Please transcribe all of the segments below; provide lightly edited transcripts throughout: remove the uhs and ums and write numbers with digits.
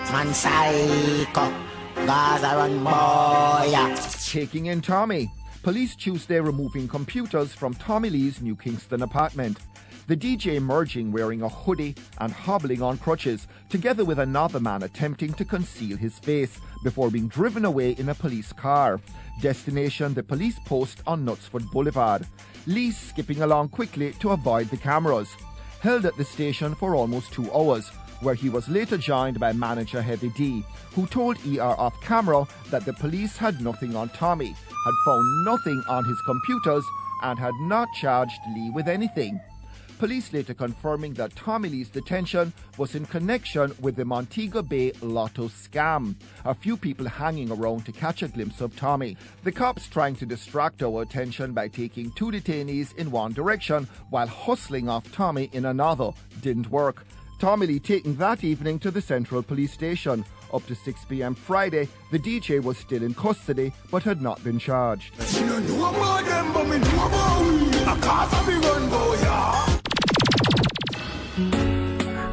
Man psycho, Gaza run boy. Taking in Tommy. Police Tuesday removing computers from Tommy Lee's New Kingston apartment. The DJ emerging wearing a hoodie and hobbling on crutches, together with another man attempting to conceal his face before being driven away in a police car. Destination the police post on Knutsford Boulevard. Lee skipping along quickly to avoid the cameras. Held at the station for almost 2 hours, where he was later joined by manager Heavy D, who told ER off camera that the police had nothing on Tommy, had found nothing on his computers, and had not charged Lee with anything. Police later confirming that Tommy Lee's detention was in connection with the Montego Bay Lotto scam. A few people hanging around to catch a glimpse of Tommy. The cops trying to distract our attention by taking 2 detainees in one direction while hustling off Tommy in another didn't work. Tommy Lee taken that evening to the Central Police Station. Up to 6 p.m. Friday, the DJ was still in custody but had not been charged.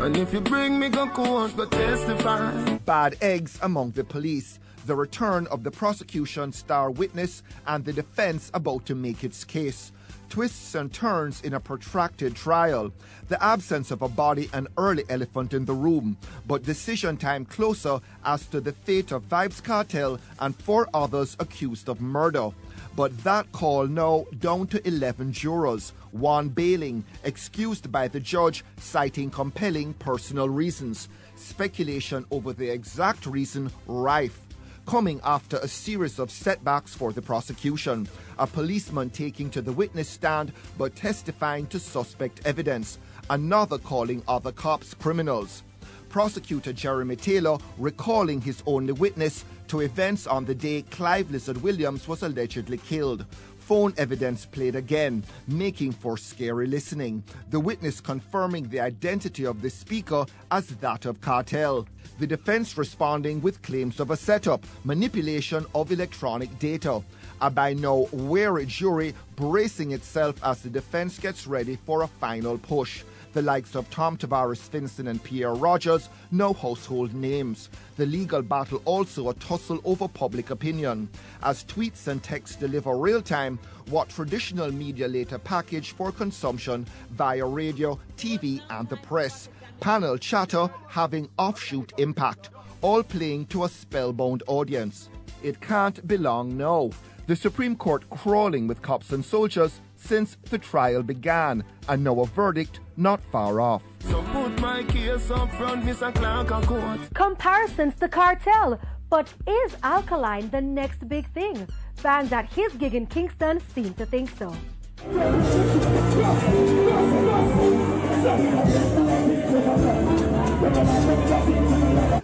And if you bring me go court, go testify. Bad eggs among the police. The return of the prosecution star witness and the defense about to make its case. Twists and turns in a protracted trial. The absence of a body, an early elephant in the room, but decision time closer as to the fate of Vybz Kartel and 4 others accused of murder. But that call now down to 11 jurors, 1 bailing, excused by the judge, citing compelling personal reasons. Speculation over the exact reason rife, coming after a series of setbacks for the prosecution. A policeman taking to the witness stand but testifying to suspect evidence. Another calling other cops criminals. Prosecutor Jeremy Taylor recalling his only witness to events on the day Clive Lizard Williams was allegedly killed. Phone evidence played again, making for scary listening. The witness confirming the identity of the speaker as that of Kartel. The defense responding with claims of a setup, manipulation of electronic data. A by now wary jury bracing itself as the defense gets ready for a final push. The likes of Tom Tavares Finson and Pierre Rogers, no household names. The legal battle also a tussle over public opinion, as tweets and texts deliver real-time what traditional media later package for consumption via radio, TV and the press. Panel chatter having offshoot impact, all playing to a spellbound audience. It can't be long now. The Supreme Court crawling with cops and soldiers since the trial began, and now a verdict not far off. So put my case up front, Mr. Clark, and court. Comparisons to Kartel, but is Alkaline the next big thing? Fans at his gig in Kingston seem to think so.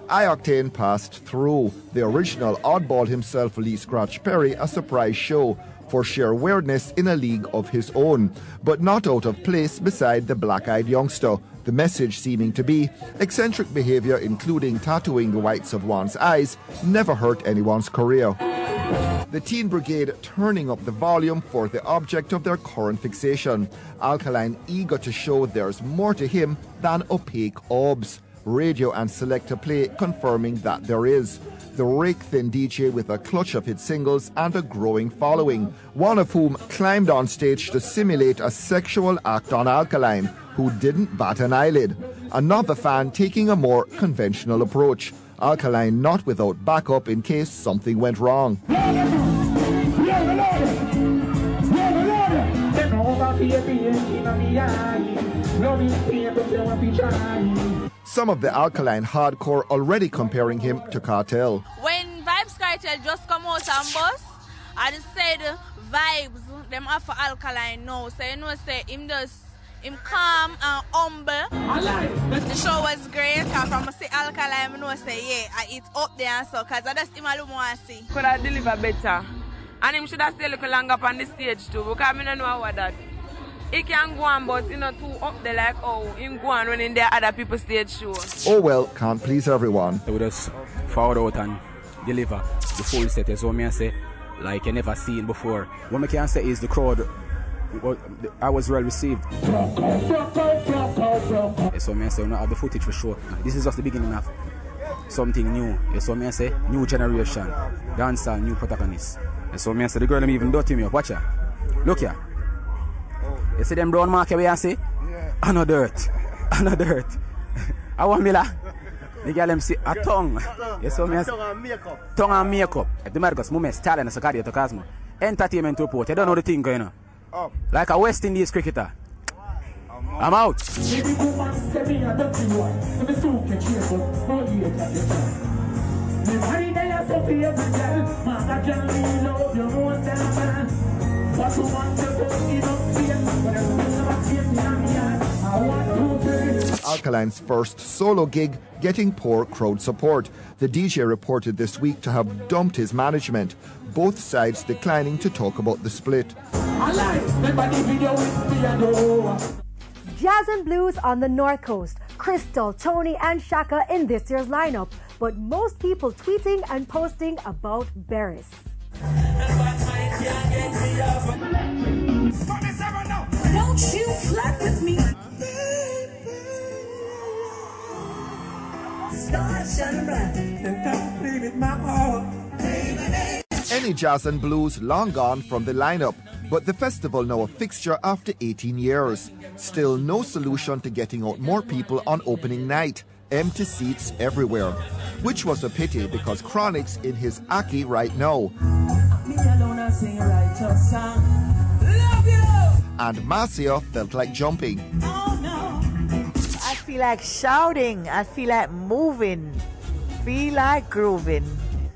iOctane passed through. The original oddball himself, Lee Scratch Perry, a surprise show for sheer weirdness in a league of his own, but not out of place beside the black-eyed youngster. The message seeming to be eccentric behavior, including tattooing the whites of one's eyes, never hurt anyone's career. The Teen Brigade turning up the volume for the object of their current fixation. Alkaline eager to show there's more to him than opaque orbs. Radio and selector play confirming that there is. The rake-thin DJ with a clutch of hit singles and a growing following, one of whom climbed on stage to simulate a sexual act on Alkaline, who didn't bat an eyelid. Another fan taking a more conventional approach. Alkaline not without backup in case something went wrong. Some of the Alkaline hardcore already comparing him to Kartel. When Vybz Kartel just come out and bust, I just said Vybz, them offer Alkaline now. So you know, say him calm and humble. The show was great, and from I see Alkaline, I know say yeah, it's up there and so, because I just him alone want to see. Could have deliver better. And him should have stayed a little longer on the stage too, because I don't know what that. He can go on, but too up there like him go on when in there other people's stage show. Oh well, can't please everyone. We just forward out and deliver the full set, as what I say, like you never seen before. What I can say is the crowd, I was well received. So I say we don't have the footage for sure. This is just the beginning of something new. You saw me I say? New generation. Dancehall, new protagonist. You saw me I say? The girl them even dirty me up. Watch ya. Look here. You see them brown marker where I say? Yeah. I no dirt. I no dirt. I want me la. The girl them see a tongue. You saw me I say? Tongue and makeup. Tongue and makeup. If the Marcus Mume talent as a cardio to Cosmo. Entertainment report. You don't know the thing going on. Oh. Like a West Indies cricketer. I'm out. Alkaline's first solo gig getting poor crowd support. The DJ reported this week to have dumped his management, both sides declining to talk about the split. Jazz and blues on the North Coast. Crystal, Tony and Shaka in this year's lineup. But most people tweeting and posting about Barris. Don't you flirt with me. Start shining bright and don't play with my heart. Any jazz and blues long gone from the lineup, but the festival now a fixture after 18 years. Still no solution to getting out more people on opening night. Empty seats everywhere. Which was a pity because Chronic's in his Aki right now. And Marcia felt like jumping. I feel like shouting. I feel like moving. Feel like grooving.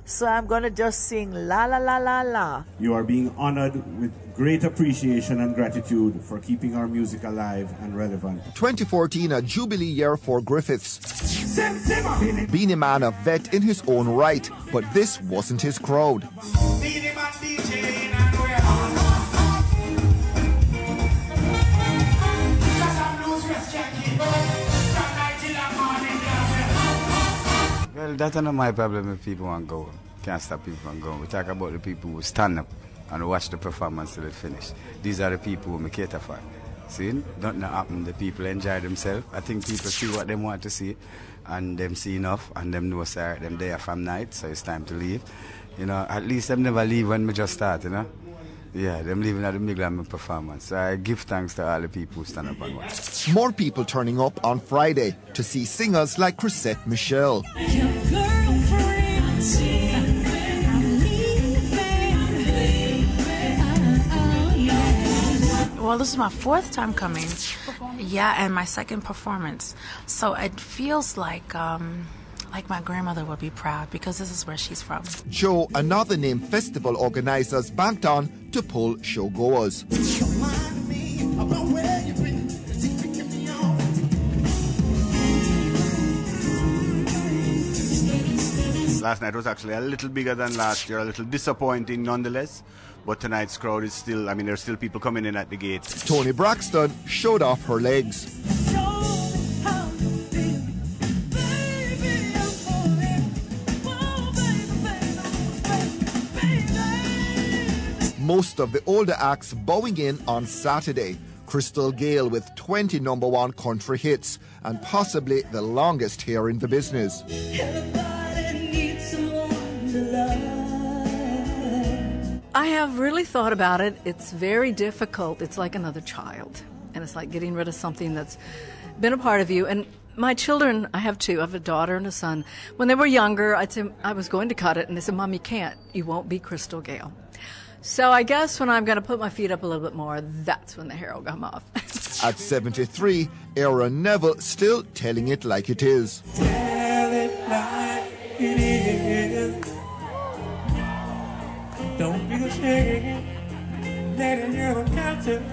So I'm going to just sing la la la la la. You are being honored with great appreciation and gratitude for keeping our music alive and relevant. 2014, a jubilee year for Griffiths. Beanie Man a vet in his own right, but this wasn't his crowd. Well, that's not my problem if people want to go. Can't stop people from going. We talk about the people who stand up and watch the performance till it finish. These are the people who we cater for. See, nothing happen. The people enjoy themselves. I think people see what they want to see, and them see enough, and them know, sir, them there from night, so it's time to leave. You know, at least them never leave when we just start, you know. Yeah, them leaving at the middle of my performance. So I give thanks to all the people who stand up and watch. More people turning up on Friday to see singers like Chrisette Michelle. Well, this is my fourth time coming. Yeah, and my second performance. So it feels like my grandmother would be proud because this is where she's from. Joe, another name festival organizers banked on to pull showgoers. Last night was actually a little bigger than last year, a little disappointing nonetheless. But tonight's crowd is still, there's still people coming in at the gate. Toni Braxton showed off her legs. Most of the older acts bowing in on Saturday. Crystal Gale with 20 #1 country hits and possibly the longest here in the business. I have really thought about it. It's very difficult. It's like another child. And it's like getting rid of something that's been a part of you. And my children, I have two. I have a daughter and a son. When they were younger, I was going to cut it. And they said, Mom, you can't. You won't be Crystal Gale. So I guess when I'm going to put my feet up a little bit more, that's when the hair will come off. At 73, Aaron Neville still telling it like it is. Tell it like it is. Don't be ashamed. Let it hear the captain.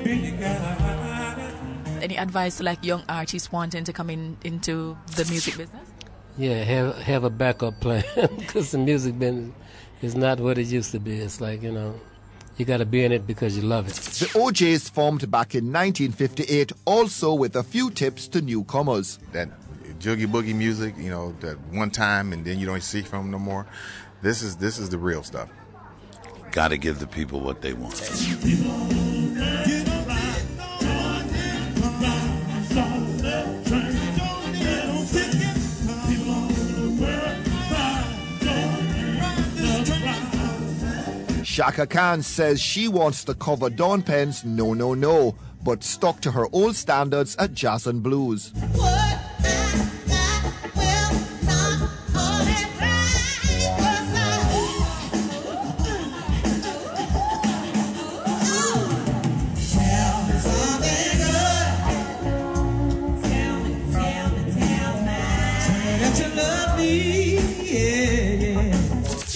Be God. Any advice to like young artists wanting to come into the music business? Yeah, have a backup plan because the music business is not what it used to be. It's like, you got to be in it because you love it. The OJs formed back in 1958, also with a few tips to newcomers. That joogie boogie music, that one time and then you don't see from them no more. This is the real stuff. Got to give the people what they want. Shaka Khan says she wants to cover Dawn Penn's No No No, but stuck to her old standards at jazz and blues.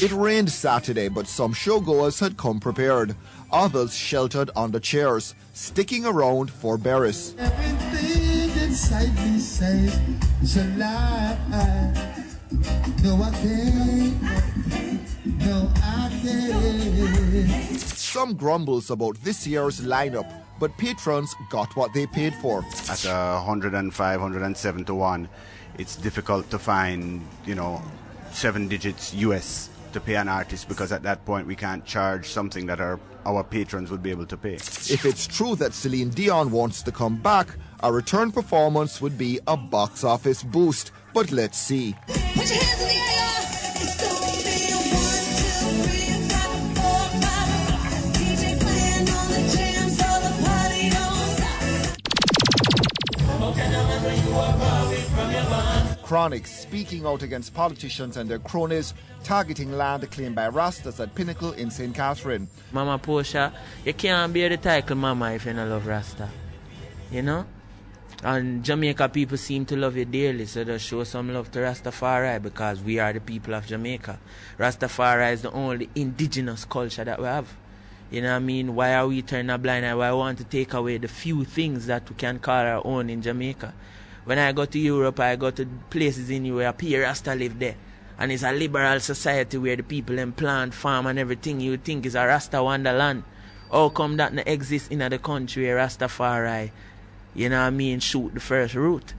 It rained Saturday, but some showgoers had come prepared. Others sheltered under chairs, sticking around for Beres. Everything inside me says it's a lie. No, I can't. No, I can't. Some grumbles about this year's lineup, but patrons got what they paid for. At 105, 107 to 1, it's difficult to find, 7 digits US to pay an artist, because at that point we can't charge something that our patrons would be able to pay. If it's true that Celine Dion wants to come back, a return performance would be a box office boost. But let's see. Put your hands in the air. It's gonna be a 1, 2, 3, 4, 5. DJ playing on the jam, so the party don't stop. Okay, now remember you are calling from your mind. Chronic speaking out against politicians and their cronies targeting land claimed by Rastas at Pinnacle in St. Catherine. Mama Portia, you can't bear the title Mama if you don't love Rasta. And Jamaica people seem to love you dearly, so they show some love to Rastafari, because we are the people of Jamaica. Rastafari is the only indigenous culture that we have. You know what I mean? Why are we turning a blind eye? Why we want to take away the few things that we can call our own in Jamaica? When I go to Europe, I go to places in Europe, here Rasta live there. And it's a liberal society where the people them plant, farm and everything you think is a Rasta wonderland. How come that not exist in the country where Rastafari, shoot the first route?